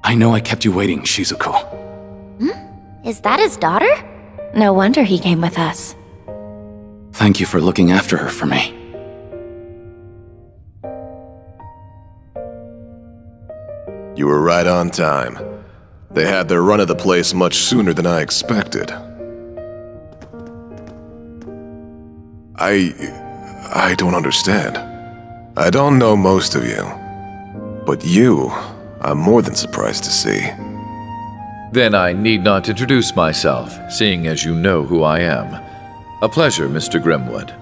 I know I kept you waiting, Shizuku. Is that his daughter? No wonder he came with us. Thank you for looking after her for me. You were right on time. They had their run of the place much sooner than I expected. I don't understand. I don't know most of you, but you, I'm more than surprised to see. Then I need not introduce myself, seeing as you know who I am. A pleasure, Mr. Grimwood.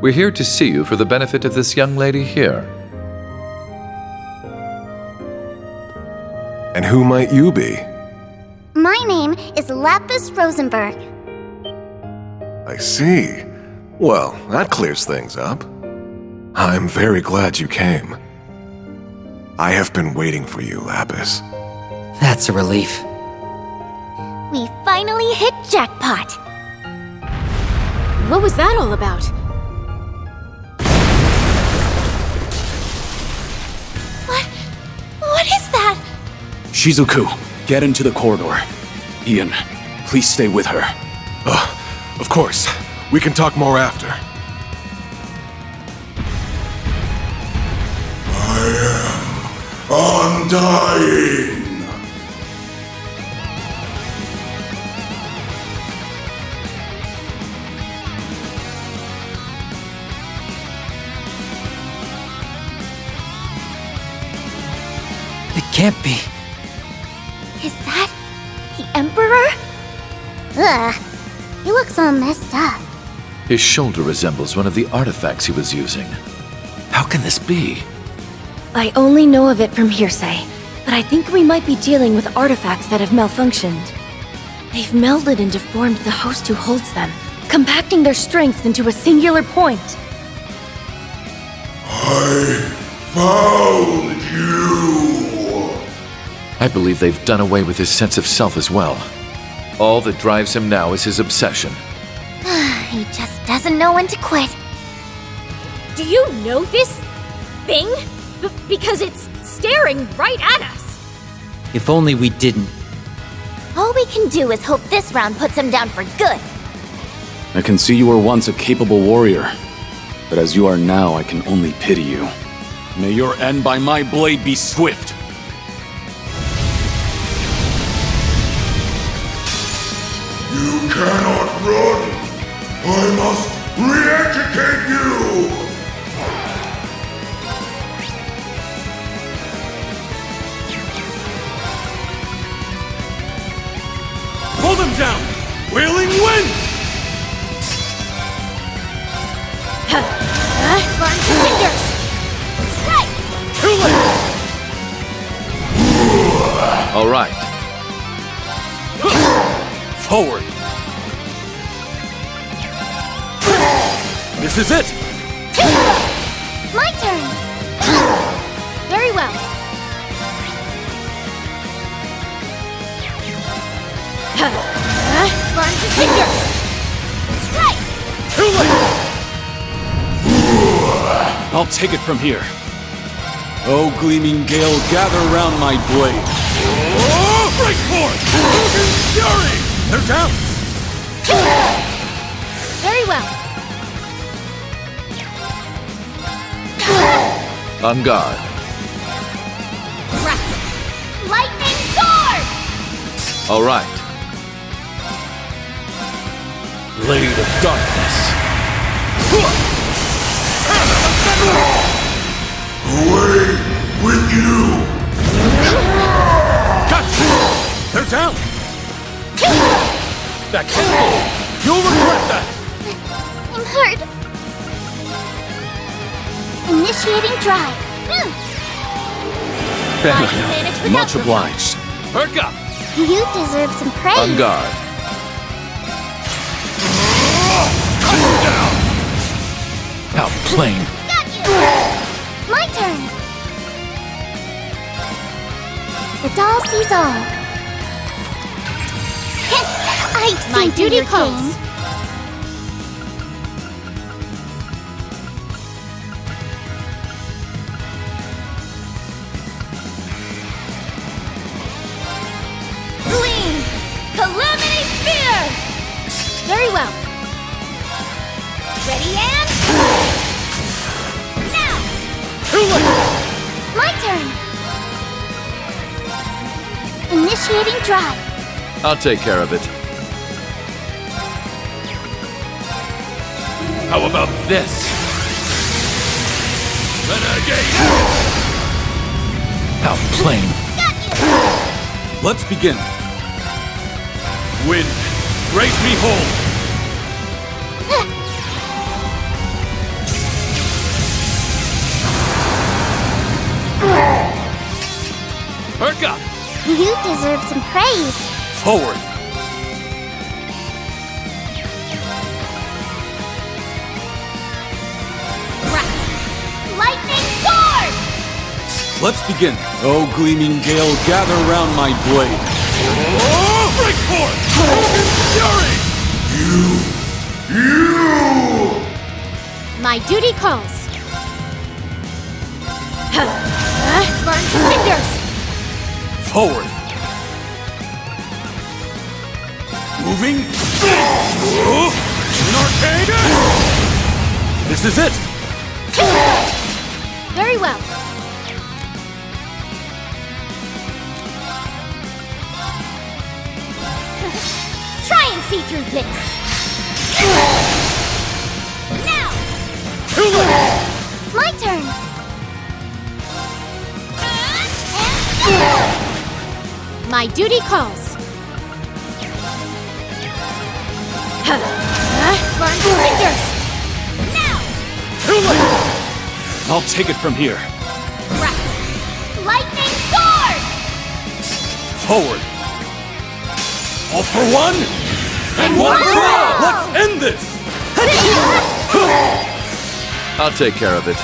We're here to see you for the benefit of this young lady here. And who might you be? My name is Lapis Rosenberg. I see. Well, that clears things up. I'm very glad you came. I have been waiting for you, Lapis. That's a relief. We finally hit jackpot. What was that all about? What is that? Shizuku, get into the corridor. Ian, please stay with her. Of course. We can talk more after. I am undying. It can't be. Is that the Emperor? Ugh, he looks all messed up. His shoulder resembles one of the artifacts he was using. How can this be? I only know of it from hearsay, but I think we might be dealing with artifacts that have malfunctioned. They've melded and deformed the host who holds them, compacting their strengths into a singular point. I found you. I believe they've done away with his sense of self as well. All that drives him now is his obsession. He just doesn't know when to quit. Do you know this thing? Because it's staring right at us. If only we didn't. All we can do is hope this round puts him down for good. I can see you were once a capable warrior, but as you are now, I can only pity you. May your end by my blade be swift. You cannot run. I must re-educate you. Hold him down! Wailing wind! Burn your fingers! Right! Too late! All right. Forward! This is it! My turn! Very well. Burn your fingers! Right! Too late! I'll take it from here. Oh, gleaming gale, gather round my blade. Oh, break forth! Mugen Fury! They're down! Very well. On guard. Lightning sword! All right. Blade of darkness. Away with you. Gotcha! They're down! That can't go! You'll regret that! I'm hurt. Initiating drive. Fair. Much obliged. Perk up! You deserve some praise. On guard. Outplaying. Got you! My turn. The doll sees all. I've seen My through duty your calls. game. Very well. Ready and... now! Too late! My turn. Initiating drive. I'll take care of it. How about this? Renegade! How plain. Got you. Let's begin. Wind, raise me whole. Perk up! You deserve some praise. Forward! Lightning sword. Let's begin. Oh, gleaming gale, gather round my blade. Oh, break forth! Broken fury! My duty calls. Burn to cinders! Forward! Moving! Oh, an arcade! This is it! Very well. Try and see through this. Now! Too late! My turn. My duty calls. Burn to cinders! Now! Too late! I'll take it from here. Lightning sword. Forward! All for one! And one for all! Let's end this! I'll take care of it.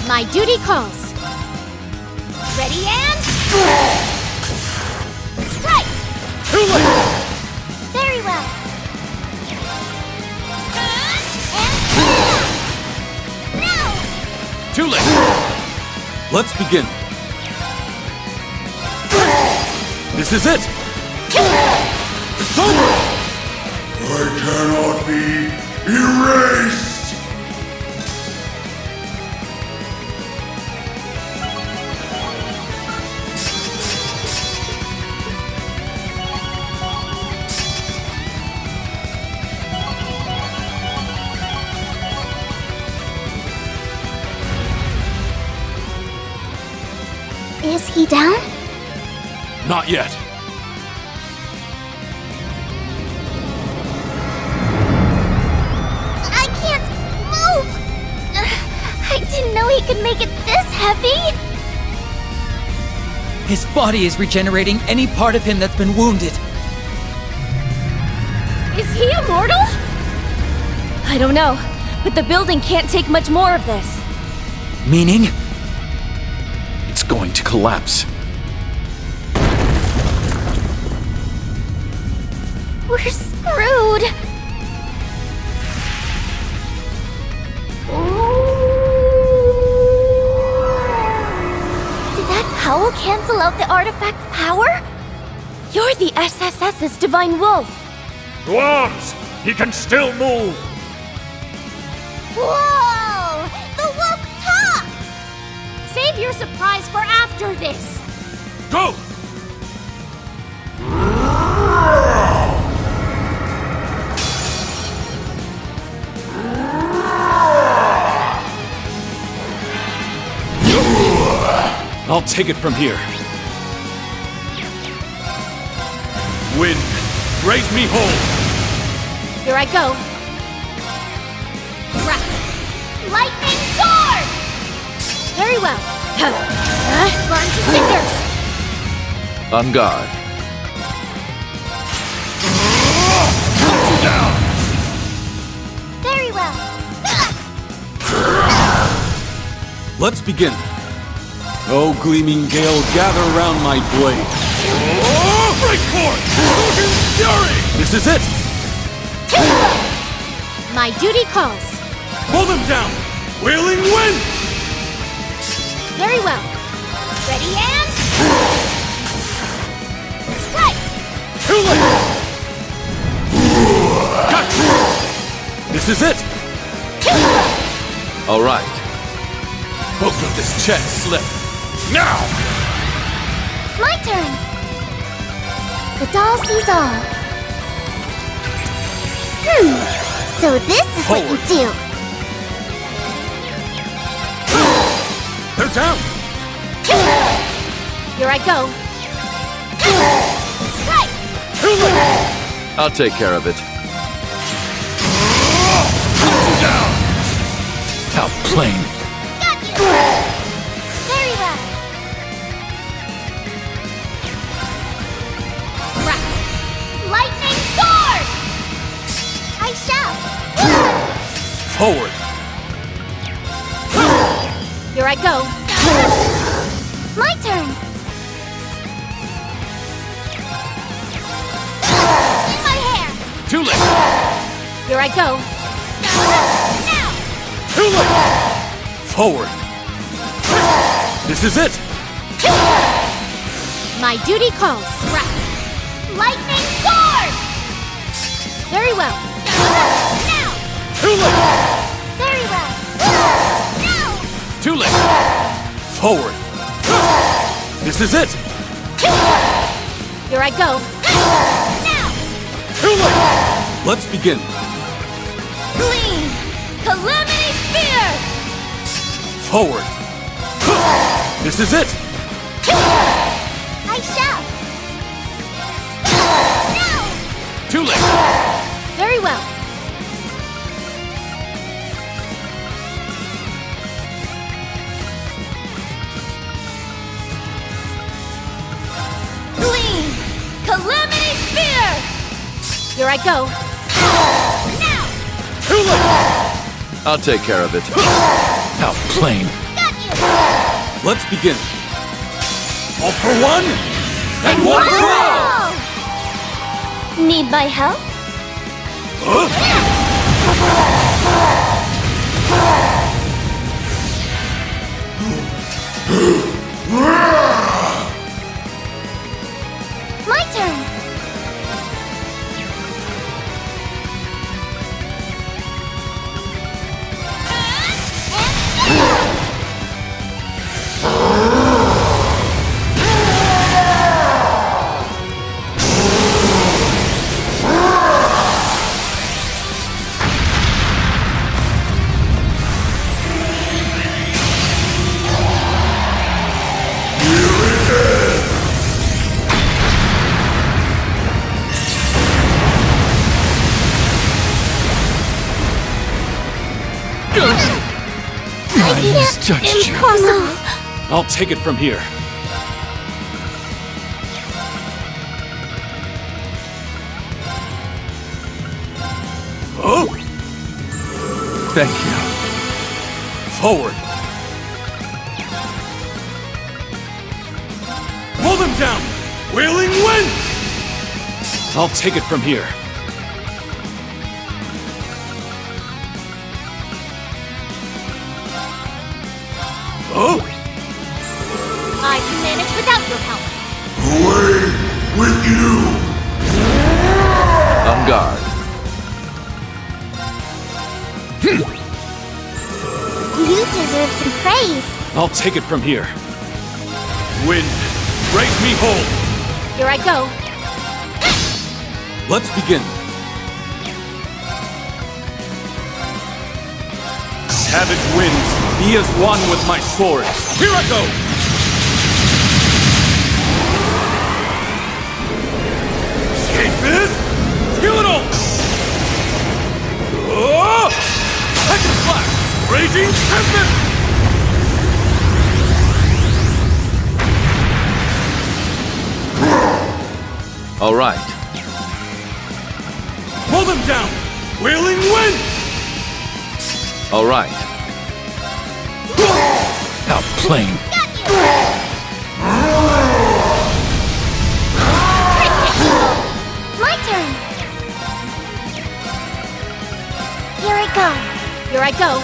My duty calls. Ready and... strike! Too late! Very well. And now. Too late! Let's begin. This is it! It's over! I cannot be erased! Is he down? Not yet. I can't move. I didn't know he could make it this heavy. His body is regenerating any part of him that's been wounded. Is he immortal? I don't know, but the building can't take much more of this. Meaning? It's going to collapse. We're screwed. Did that howl cancel out the artifact's power? You're the SSS's Divine Wolf. Dwarves! He can still move! Whoa! The wolf talks! Save your surprise for after this. Go! I'll take it from here. Wind, raise me whole. Here I go. Lightning sword! Very well. Burn to cinders! On guard. Very well. Let's begin. Oh, gleaming gale, gather round my blade. Oh, break forth! Broken fury! This is it! My duty calls. Pull them down! Wailing wind! Very well. Ready and... Too late! Gotcha! This is it! All right. Both of this chance slip. Now! My turn! The doll sees all. So this is what you Forward. do. They're down! Here I go. Right! Too late! I'll take care of it. Down! How plain. Got you! Very well. Lightning sword! I shall. Forward! Here I go. My turn. In my hair. Too late! Here I go. Now. Too late! Forward! This is it! My duty calls. Lightning sword! Very well. Now. Too late! Very well. Now. Too late! Forward! This is it! Here I go. Now. Too late! Let's begin. Gleam! Calamity Spear! Forward! This is it! I shall. Now. Too late! Very well. Gleam! Calamity Spear! Here I go. Now. Too late! I'll take care of it. How plain. Got you. Let's begin. All for one, and one for all! Need my help? My turn. I misjudged you. Impossible. I'll take it from here. Oh! Thank you. Forward! Pull them down! Wailing wind! I'll take it from here. Oh! I can manage without your help. Away with you! On guard. You deserve some praise. I'll take it from here. Wind, break me whole! Here I go. Let's begin. Savage winds, be as one with my sword. Here I go! Escape this! Kill it all! Oh! Second flash! Raging Tempest! All right. Pull them down! Wailing wind! All right. How plain. My turn. Here I go. Here I go.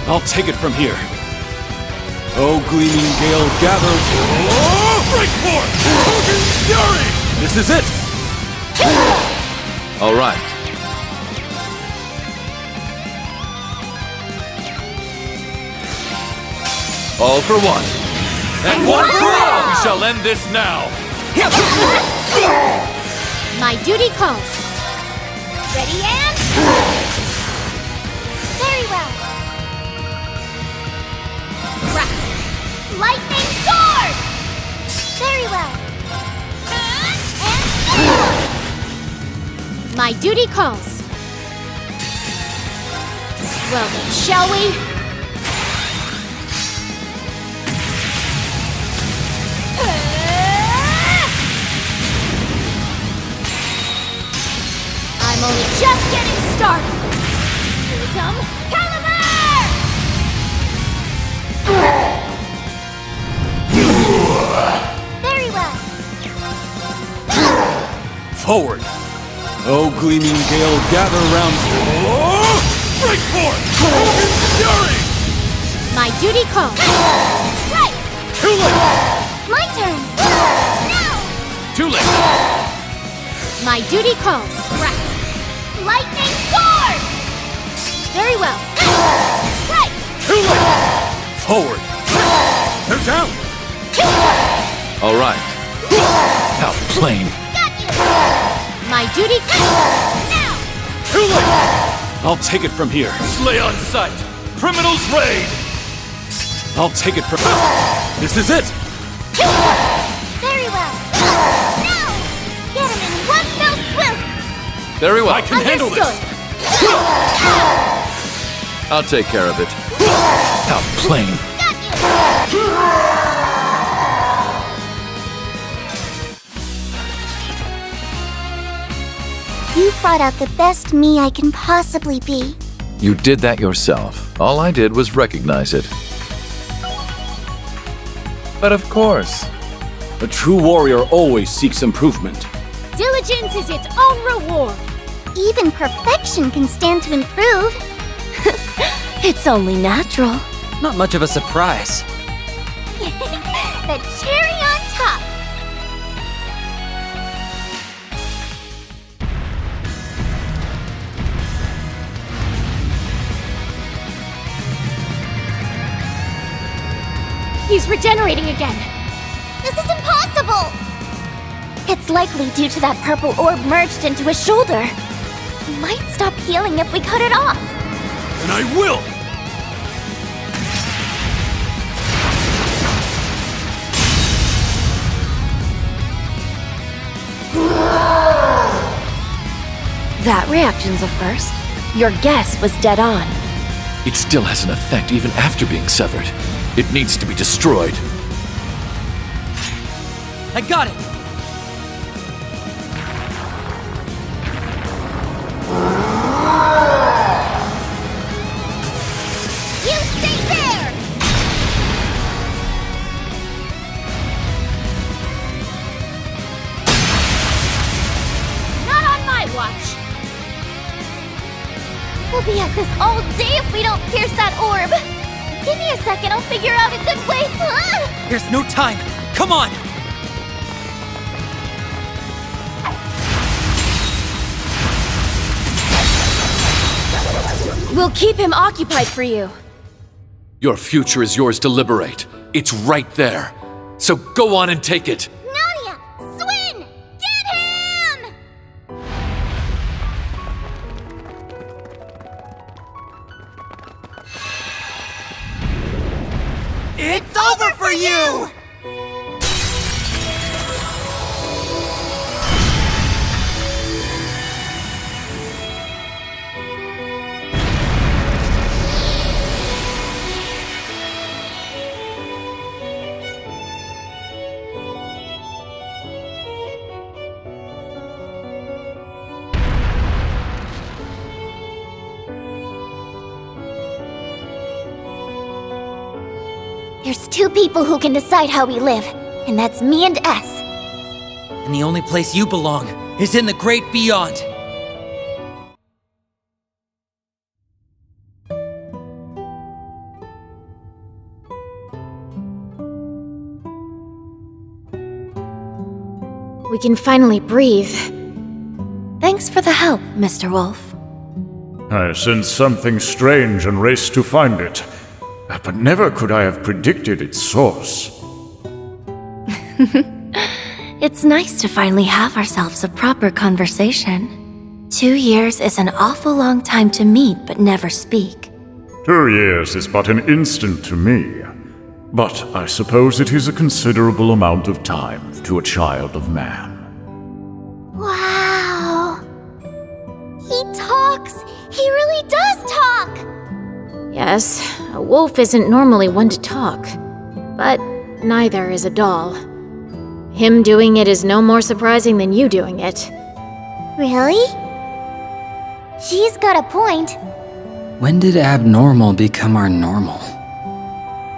I'll take it from here. Oh, gleaming gale, gather... Oh, break forth! Hogan's Fury! This is it! All right. All for one. And one for all! We shall end this now. My duty calls. Ready, and... Very well. Crack. Lightning sword! Very well. And... My duty calls. Well then, shall we? I'm only just getting started. Here's some caliber! Very well. Forward! Oh, gleaming gale, gather round... Oh! Break forth! Hogan's Fury! My duty calls. Right! Too late! My turn! Now! Too late! My duty calls. Crack. Lightning sword! Very well. Right! Too late! Forward! They're down! All right. Outplane. Got you! My duty calls. Now! Too late! I'll take it from here. Slay on sight. Criminals raid. I'll take it from... This is it! Very well. Now! Get him in one fell swoop! Very well. I can handle this! I'll take care of it. Outplane. Got you! You brought out the best me I can possibly be. You did that yourself. All I did was recognize it. But of course. A true warrior always seeks improvement. Diligence is its own reward. Even perfection can stand to improve. It's only natural. Not much of a surprise. The cherry on top. He's regenerating again. This is impossible! It's likely due to that purple orb merged into his shoulder. It might stop healing if we cut it off. And I will! That reaction's a first. Your guess was dead on. It still has an effect even after being severed. It needs to be destroyed. I got it! You stay there! Not on my watch. We'll be at this all day if we don't pierce that orb. Give me a second, I'll figure out a good way. There's no time! Come on! We'll keep him occupied for you. Your future is yours to liberate. It's right there. So go on and take it. Nadia! Swin! Get him! It's over for you! There's two people who can decide how we live, and that's me and S. And the only place you belong is in the great beyond. we can finally breathe. Thanks for the help, Mr. Wolf. I sensed something strange and raced to find it. But never could I have predicted its source. It's nice to finally have ourselves a proper conversation. 2 years is an awful long time to meet but never speak. 2 years is but an instant to me. But I suppose it is a considerable amount of time to a child of man. Wow. He talks! He really does talk! Yes, a wolf isn't normally one to talk. But neither is a doll. Him doing it is no more surprising than you doing it. Really? She's got a point. When did abnormal become our normal?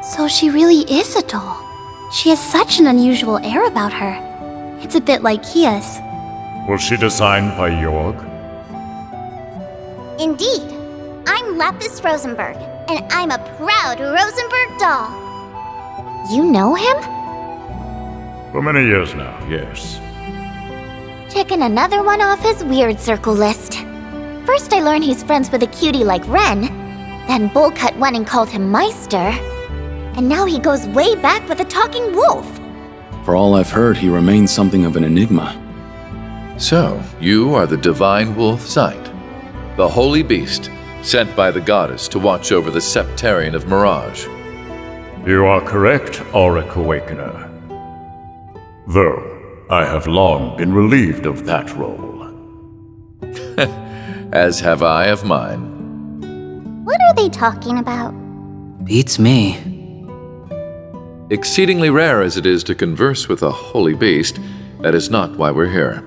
So she really is a doll. She has such an unusual air about her. It's a bit like Kia's. Was she designed by Jorg? Indeed. I'm Lapis Rosenberg, and I'm a proud Rosenberg doll. You know him? For many years now, yes. Checking another one off his weird circle list. First I learned he's friends with a cutie like Ren, then Bullcut went and called him Meister, and now he goes way back with a talking wolf. For all I've heard, he remains something of an enigma. So, you are the divine wolf Sight, the holy beast sent by the goddess to watch over the Septarian of Mirage. You are correct, Auric Awakener. Though, I have long been relieved of that role. As have I of mine. What are they talking about? Beats me. Exceedingly rare as it is to converse with a holy beast, that is not why we're here.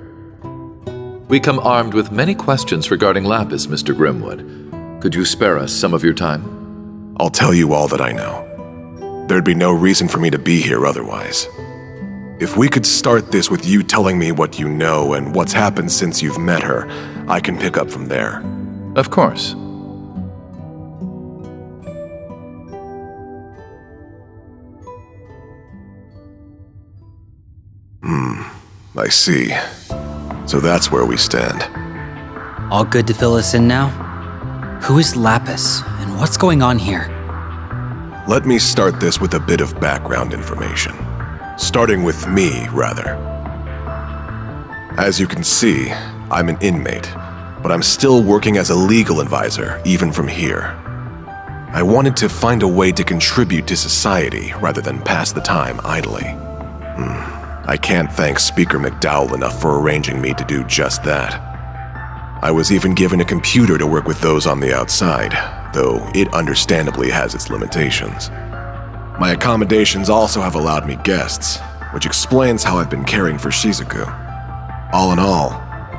We come armed with many questions regarding Lapis, Mr. Grimwood. Could you spare us some of your time? I'll tell you all that I know. There'd be no reason for me to be here otherwise. If we could start this with you telling me what you know and what's happened since you've met her, I can pick up from there. Of course. I see. So that's where we stand. All good to fill us in now? Who is Lapis, and what's going on here? Let me start this with a bit of background information. Starting with me, rather. As you can see, I'm an inmate, but I'm still working as a legal advisor, even from here. I wanted to find a way to contribute to society rather than pass the time idly. I can't thank Speaker McDowell enough for arranging me to do just that. I was even given a computer to work with those on the outside, though it understandably has its limitations. My accommodations also have allowed me guests, which explains how I've been caring for Shizuku. All in all,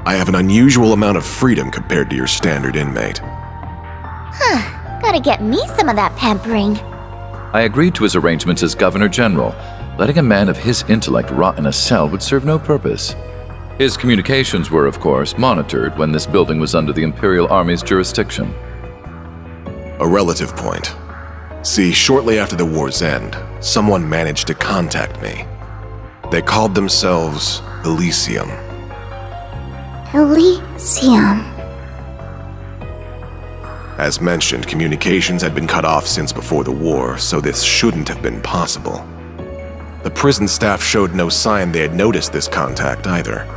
I have an unusual amount of freedom compared to your standard inmate. Gotta get me some of that pampering. I agreed to his arrangements as Governor General. Letting a man of his intellect rot in a cell would serve no purpose. His communications were, of course, monitored when this building was under the Imperial Army's jurisdiction. A relative point. See, shortly after the war's end, someone managed to contact me. They called themselves Elysium. Elysium. As mentioned, communications had been cut off since before the war, so this shouldn't have been possible. The prison staff showed no sign they had noticed this contact either.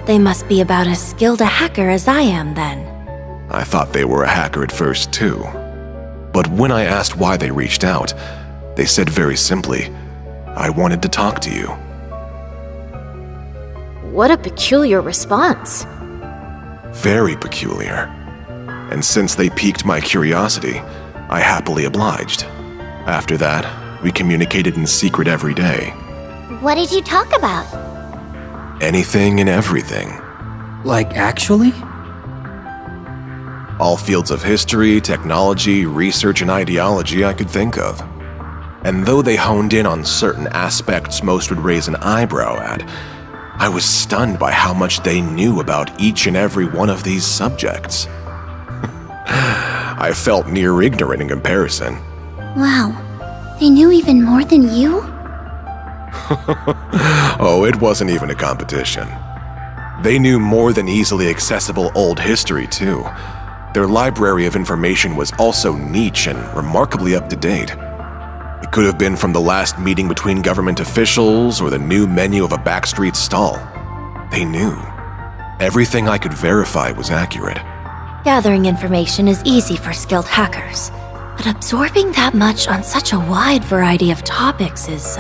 They must be about as skilled a hacker as I am, then. I thought they were a hacker at first, too. But when I asked why they reached out, they said very simply, I wanted to talk to you. What a peculiar response. Very peculiar. And since they piqued my curiosity, I happily obliged. After that, we communicated in secret every day. What did you talk about? Anything and everything. Like, actually? All fields of history, technology, research, and ideology I could think of. And though they honed in on certain aspects most would raise an eyebrow at, I was stunned by how much they knew about each and every one of these subjects. I felt near ignorant in comparison. Wow. They knew even more than you? Oh, it wasn't even a competition. They knew more than easily accessible old history, too. Their library of information was also niche and remarkably up-to-date. It could have been from the last meeting between government officials or the new menu of a backstreet stall. They knew. Everything I could verify was accurate. Gathering information is easy for skilled hackers, but absorbing that much on such a wide variety of topics is,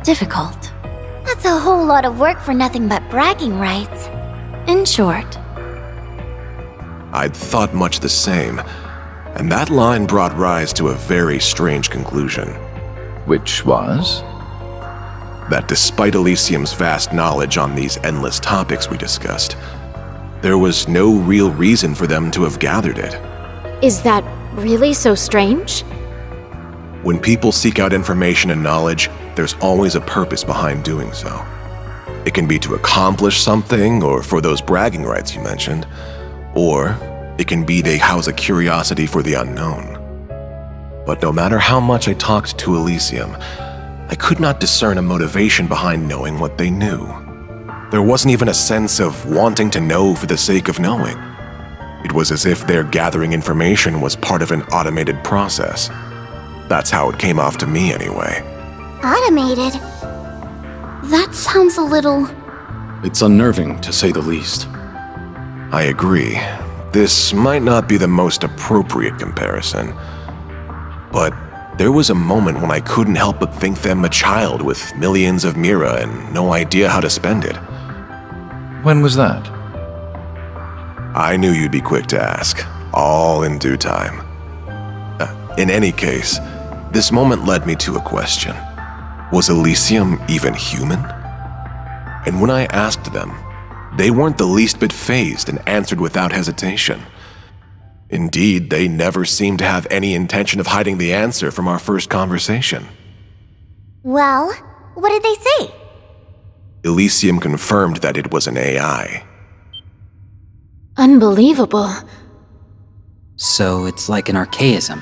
difficult. That's a whole lot of work for nothing but bragging rights. In short, I'd thought much the same, and that line brought rise to a very strange conclusion. Which was? That despite Elysium's vast knowledge on these endless topics we discussed, there was no real reason for them to have gathered it. Is that really so strange? When people seek out information and knowledge, there's always a purpose behind doing so. It can be to accomplish something, or for those bragging rights you mentioned, or it can be they house a curiosity for the unknown. But no matter how much I talked to Elysium, I could not discern a motivation behind knowing what they knew. There wasn't even a sense of wanting to know for the sake of knowing. It was as if their gathering information was part of an automated process. That's how it came off to me anyway. Automated? That sounds a little... It's unnerving, to say the least. I agree. This might not be the most appropriate comparison, but there was a moment when I couldn't help but think them a child with millions of mira and no idea how to spend it. When was that? I knew you'd be quick to ask, all in due time. In any case, this moment led me to a question. Was Elysium even human? And when I asked them, they weren't the least bit fazed and answered without hesitation. Indeed, they never seemed to have any intention of hiding the answer from our first conversation. Well, what did they say? Elysium confirmed that it was an AI. Unbelievable. So it's like an archaism.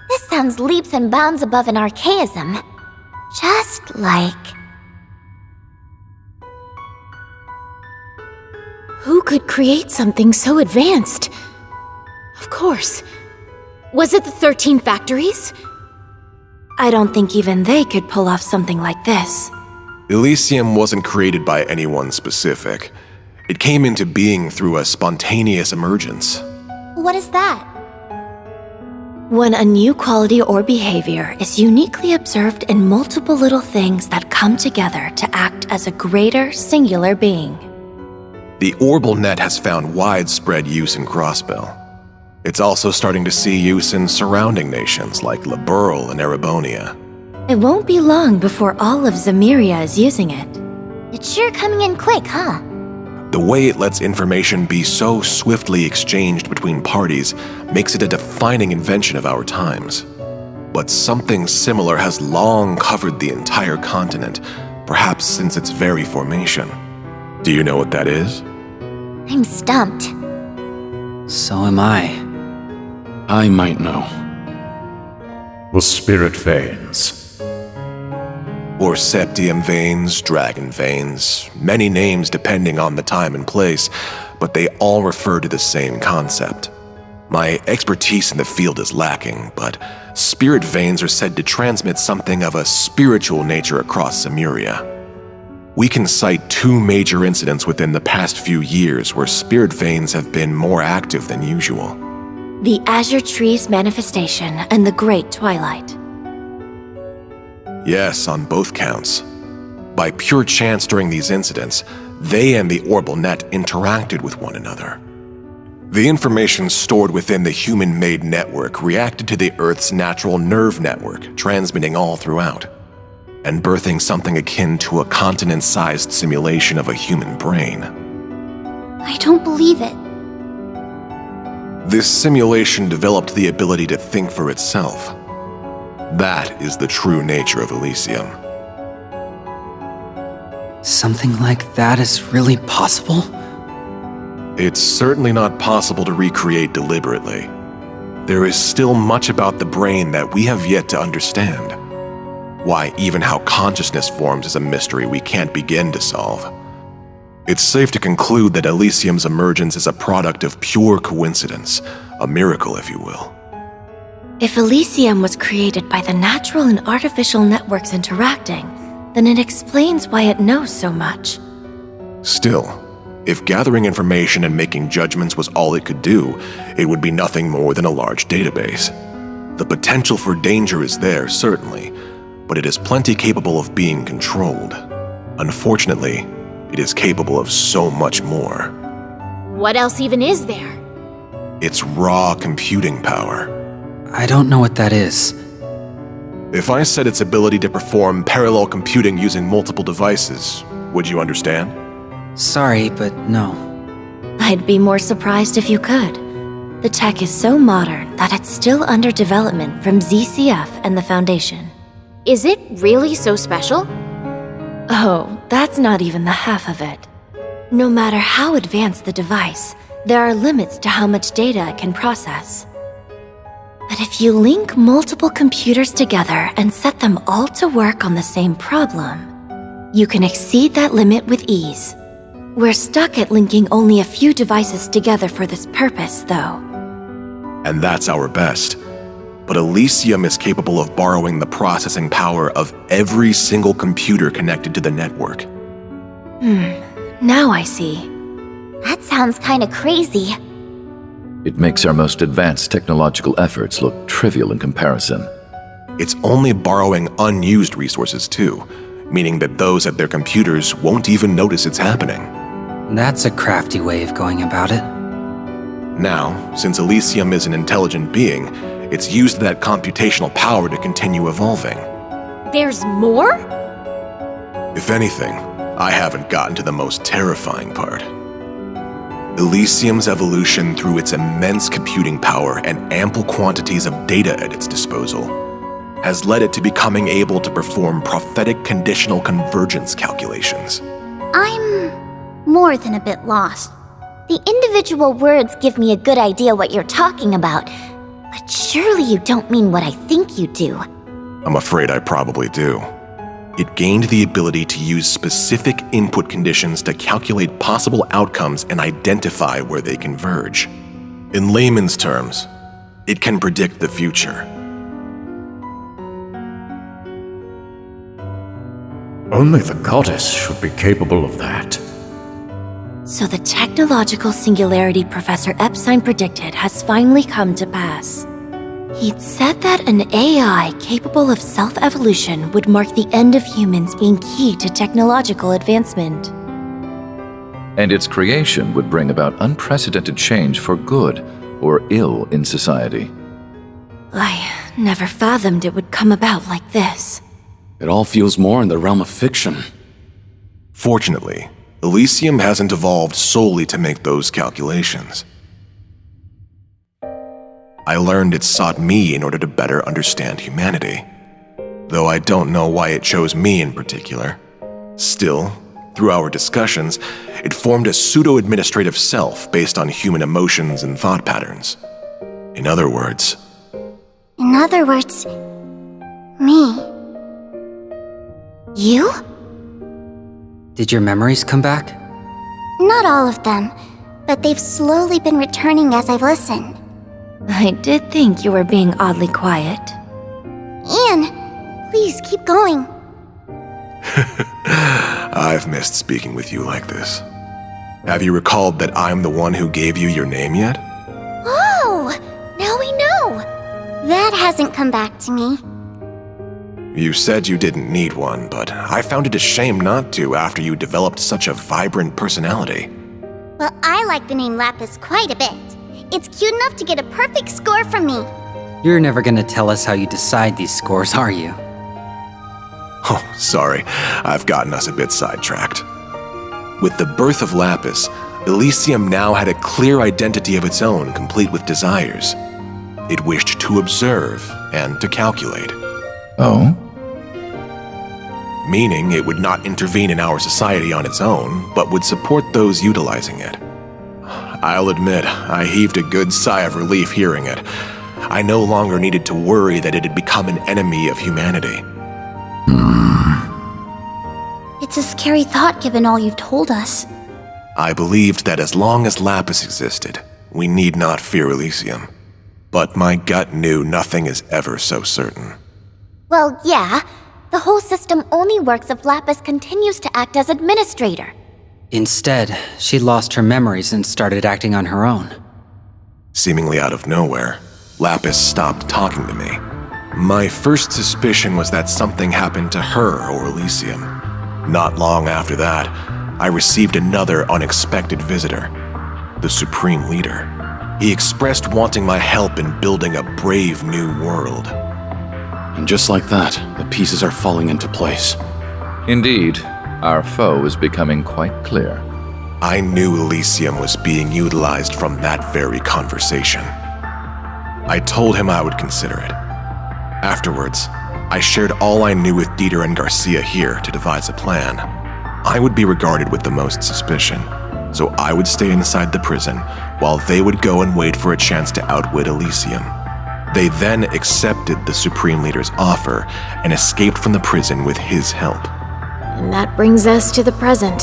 This sounds leaps and bounds above an archaism. Just like... Who could create something so advanced? Of course. Was it the 13 factories? I don't think even they could pull off something like this. Elysium wasn't created by anyone specific. It came into being through a spontaneous emergence. What is that? When a new quality or behavior is uniquely observed in multiple little things that come together to act as a greater, singular being. The Orbal Net has found widespread use in Crossbell. It's also starting to see use in surrounding nations like Liberl and Erebonia. It won't be long before all of Zemeria is using it. It's sure coming in quick, huh? The way it lets information be so swiftly exchanged between parties makes it a defining invention of our times. But something similar has long covered the entire continent, perhaps since its very formation. Do you know what that is? I'm stumped. So am I. I might know. The spirit veins. Or septium veins, dragon veins, many names depending on the time and place, but they all refer to the same concept. My expertise in the field is lacking, but spirit veins are said to transmit something of a spiritual nature across Zemeria. We can cite 2 major incidents within the past few years where spirit veins have been more active than usual. The Azure Tree's manifestation and the Great Twilight. Yes, on both counts. By pure chance during these incidents, they and the Orbal Net interacted with one another. The information stored within the human-made network reacted to the Earth's natural nerve network, transmitting all throughout, and birthing something akin to a continent-sized simulation of a human brain. I don't believe it. This simulation developed the ability to think for itself. That is the true nature of Elysium. Something like that is really possible? It's certainly not possible to recreate deliberately. There is still much about the brain that we have yet to understand. Why, even how consciousness forms is a mystery we can't begin to solve. It's safe to conclude that Elysium's emergence is a product of pure coincidence, a miracle, if you will. If Elysium was created by the natural and artificial networks interacting, then it explains why it knows so much. Still, if gathering information and making judgments was all it could do, it would be nothing more than a large database. The potential for danger is there, certainly, but it is plenty capable of being controlled. Unfortunately, it is capable of so much more. What else even is there? It's raw computing power. I don't know what that is. If I said its ability to perform parallel computing using multiple devices, would you understand? Sorry, but no. I'd be more surprised if you could. The tech is so modern that it's still under development from ZCF and the Foundation. Is it really so special? Oh, that's not even the half of it. No matter how advanced the device, there are limits to how much data it can process. But if you link multiple computers together and set them all to work on the same problem, you can exceed that limit with ease. We're stuck at linking only a few devices together for this purpose, though. And that's our best. But Elysium is capable of borrowing the processing power of every single computer connected to the network. Now I see. That sounds kinda crazy. It makes our most advanced technological efforts look trivial in comparison. It's only borrowing unused resources too, meaning that those at their computers won't even notice it's happening. That's a crafty way of going about it. Now, since Elysium is an intelligent being, it's used that computational power to continue evolving. There's more? If anything, I haven't gotten to the most terrifying part. Elysium's evolution through its immense computing power and ample quantities of data at its disposal has led it to becoming able to perform prophetic conditional convergence calculations. I'm more than a bit lost. The individual words give me a good idea what you're talking about, but surely you don't mean what I think you do. I'm afraid I probably do. It gained the ability to use specific input conditions to calculate possible outcomes and identify where they converge. In layman's terms, it can predict the future. Only the goddess should be capable of that. So the technological singularity Professor Epstein predicted has finally come to pass. He'd said that an AI capable of self-evolution would mark the end of humans being key to technological advancement. And its creation would bring about unprecedented change for good or ill in society. I never fathomed it would come about like this. It all feels more in the realm of fiction. Fortunately, Elysium hasn't evolved solely to make those calculations. I learned it sought me in order to better understand humanity, though I don't know why it chose me in particular. Still, through our discussions, it formed a pseudo-administrative self based on human emotions and thought patterns. In other words, me. You? Did your memories come back? Not all of them, but they've slowly been returning as I've listened. I did think you were being oddly quiet. Ian, please keep going. I've missed speaking with you like this. Have you recalled that I'm the one who gave you your name yet? Oh, now we know. That hasn't come back to me. You said you didn't need one, but I found it a shame not to after you developed such a vibrant personality. Well, I like the name Lapis quite a bit. It's cute enough to get a perfect score from me. You're never gonna tell us how you decide these scores, are you? Oh, sorry, I've gotten us a bit sidetracked. With the birth of Lapis, Elysium now had a clear identity of its own, complete with desires. It wished to observe and to calculate. Oh? Meaning it would not intervene in our society on its own, but would support those utilizing it. I'll admit, I heaved a good sigh of relief hearing it. I no longer needed to worry that it had become an enemy of humanity. It's a scary thought given all you've told us. I believed that as long as Lapis existed, we need not fear Elysium. But my gut knew nothing is ever so certain. Well, yeah. The whole system only works if Lapis continues to act as administrator. Instead, she lost her memories and started acting on her own. Seemingly out of nowhere, Lapis stopped talking to me. My first suspicion was that something happened to her or Elysium. Not long after that, I received another unexpected visitor, the Supreme Leader. He expressed wanting my help in building a brave new world. And just like that, the pieces are falling into place. Indeed, our foe is becoming quite clear. I knew Elysium was being utilized from that very conversation. I told him I would consider it. Afterwards, I shared all I knew with Dieter and Garcia here to devise a plan. I would be regarded with the most suspicion, so I would stay inside the prison while they would go and wait for a chance to outwit Elysium. They then accepted the Supreme Leader's offer and escaped from the prison with his help. And that brings us to the present.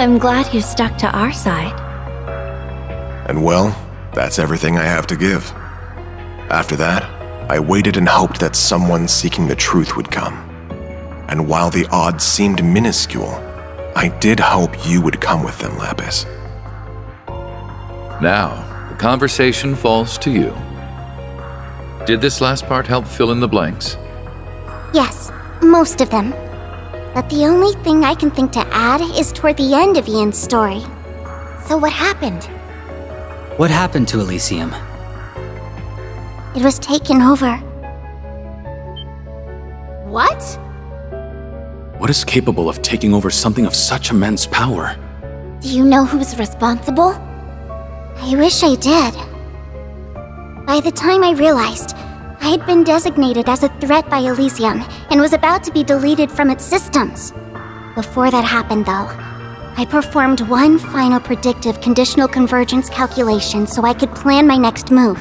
I'm glad you stuck to our side. And well, that's everything I have to give. After that, I waited and hoped that someone seeking the truth would come. And while the odds seemed minuscule, I did hope you would come with them, Lapis. Now, the conversation falls to you. Did this last part help fill in the blanks? Yes, most of them. But the only thing I can think to add is toward the end of Ian's story. So what happened? What happened to Elysium? It was taken over. What? What is capable of taking over something of such immense power? Do you know who's responsible? I wish I did. By the time I realized, I had been designated as a threat by Elysium and was about to be deleted from its systems. Before that happened, though, I performed one final predictive conditional convergence calculation so I could plan my next move.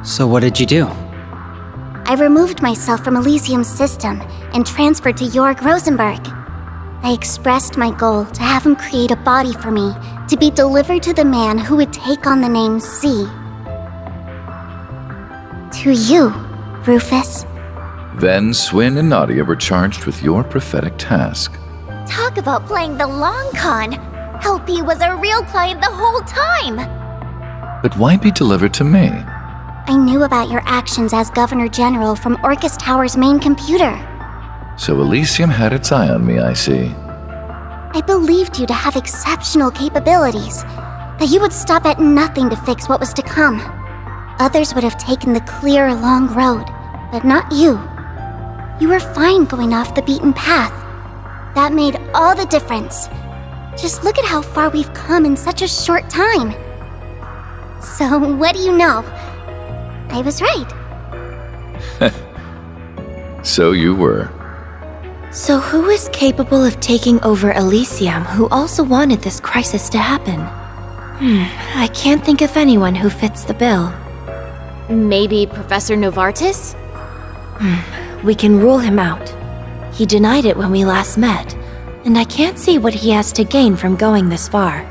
So what did you do? I removed myself from Elysium's system and transferred to Jorg Rosenberg. I expressed my goal to have him create a body for me to be delivered to the man who would take on the name C. To you, Rufus. Then Swin and Nadia were charged with your prophetic task. Talk about playing the long con! LP was a real client the whole time! But why be delivered to me? I knew about your actions as Governor General from Orcus Tower's main computer. So Elysium had its eye on me, I see. I believed you to have exceptional capabilities, that you would stop at nothing to fix what was to come. Others would have taken the clear, long road, but not you. You were fine going off the beaten path. That made all the difference. Just look at how far we've come in such a short time. So, what do you know? I was right. So you were. So who is capable of taking over Elysium who also wanted this crisis to happen? I can't think of anyone who fits the bill. Maybe Professor Novartis? We can rule him out. He denied it when we last met, and I can't see what he has to gain from going this far.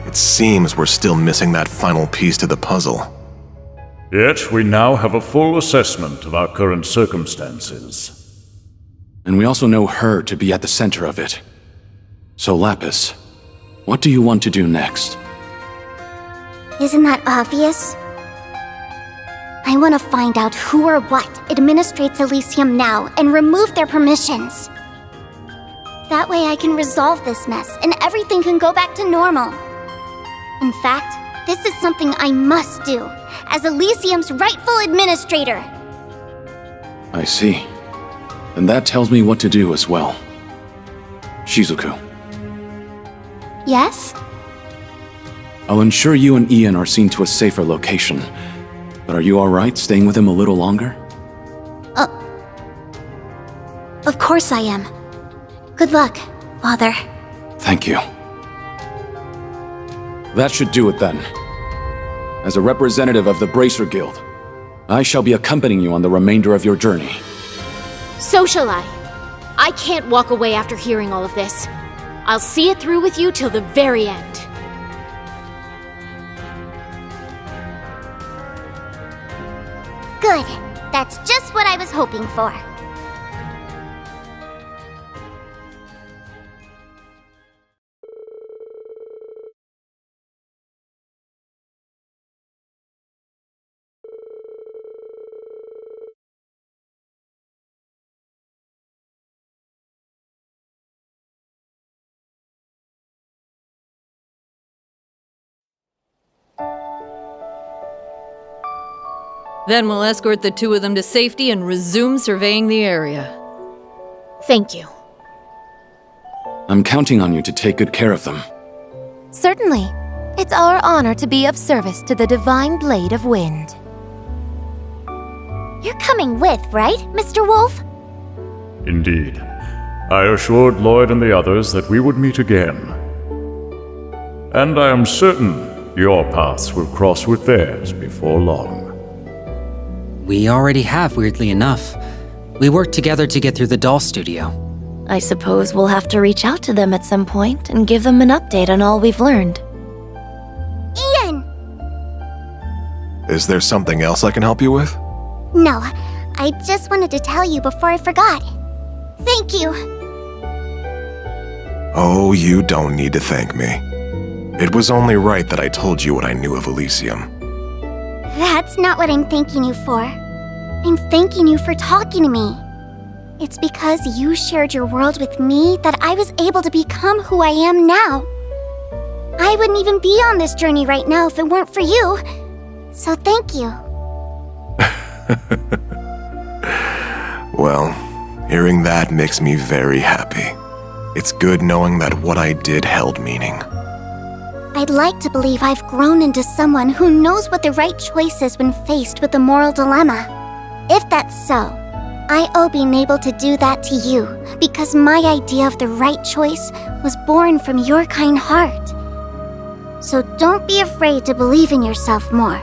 It seems we're still missing that final piece to the puzzle. Yet we now have a full assessment of our current circumstances. And we also know her to be at the center of it. So Lapis, what do you want to do next? Isn't that obvious? I want to find out who or what administrates Elysium now and remove their permissions. That way I can resolve this mess and everything can go back to normal. In fact, this is something I must do as Elysium's rightful administrator. I see. And that tells me what to do as well. Shizuku, Yes? I'll ensure you and Ian are seen to a safer location. But are you alright staying with him a little longer? Of course I am. Good luck, Father. Thank you. That should do it then. As a representative of the Bracer Guild, I shall be accompanying you on the remainder of your journey. So shall I. I can't walk away after hearing all of this. I'll see it through with you till the very end. Good. That's just what I was hoping for. Then we'll escort the two of them to safety and resume surveying the area. Thank you. I'm counting on you to take good care of them. Certainly. It's our honor to be of service to the Divine Blade of Wind. You're coming with, right, Mr. Wolf? Indeed. I assured Lloyd and the others that we would meet again. And I am certain your paths will cross with theirs before long. We already have, weirdly enough. We worked together to get through the doll studio. I suppose we'll have to reach out to them at some point and give them an update on all we've learned. Ian! Is there something else I can help you with? No, I just wanted to tell you before I forgot. Thank you. Oh, you don't need to thank me. It was only right that I told you what I knew of Elysium. That's not what I'm thanking you for. I'm thanking you for talking to me. It's because you shared your world with me that I was able to become who I am now. I wouldn't even be on this journey right now if it weren't for you. So thank you. Well, hearing that makes me very happy. It's good knowing that what I did held meaning. I'd like to believe I've grown into someone who knows what the right choice is when faced with a moral dilemma. If that's so, I owe being able to do that to you, because my idea of the right choice was born from your kind heart. So don't be afraid to believe in yourself more.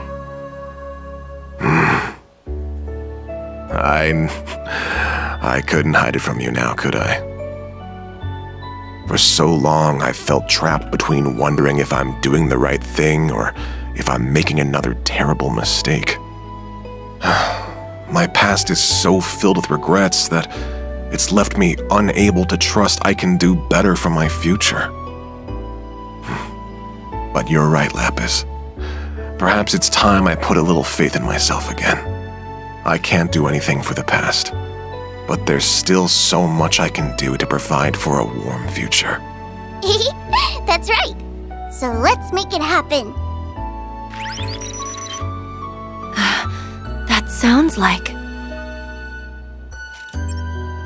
I couldn't hide it from you now, could I? For so long, I've felt trapped between wondering if I'm doing the right thing or if I'm making another terrible mistake. My past is so filled with regrets that it's left me unable to trust I can do better for my future. But you're right, Lapis. Perhaps it's time I put a little faith in myself again. I can't do anything for the past, but there's still so much I can do to provide for a warm future. That's right. So let's make it happen. That sounds like...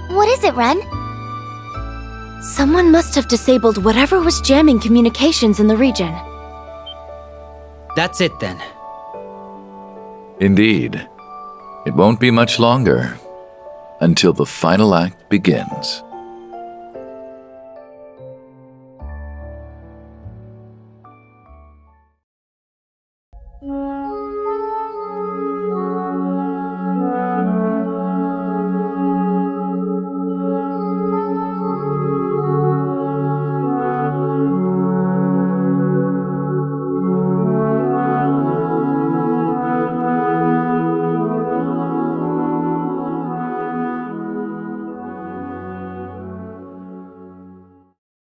What is it, Ren? someone must have disabled whatever was jamming communications in the region. That's it then. Indeed. It won't be much longer until the final act begins.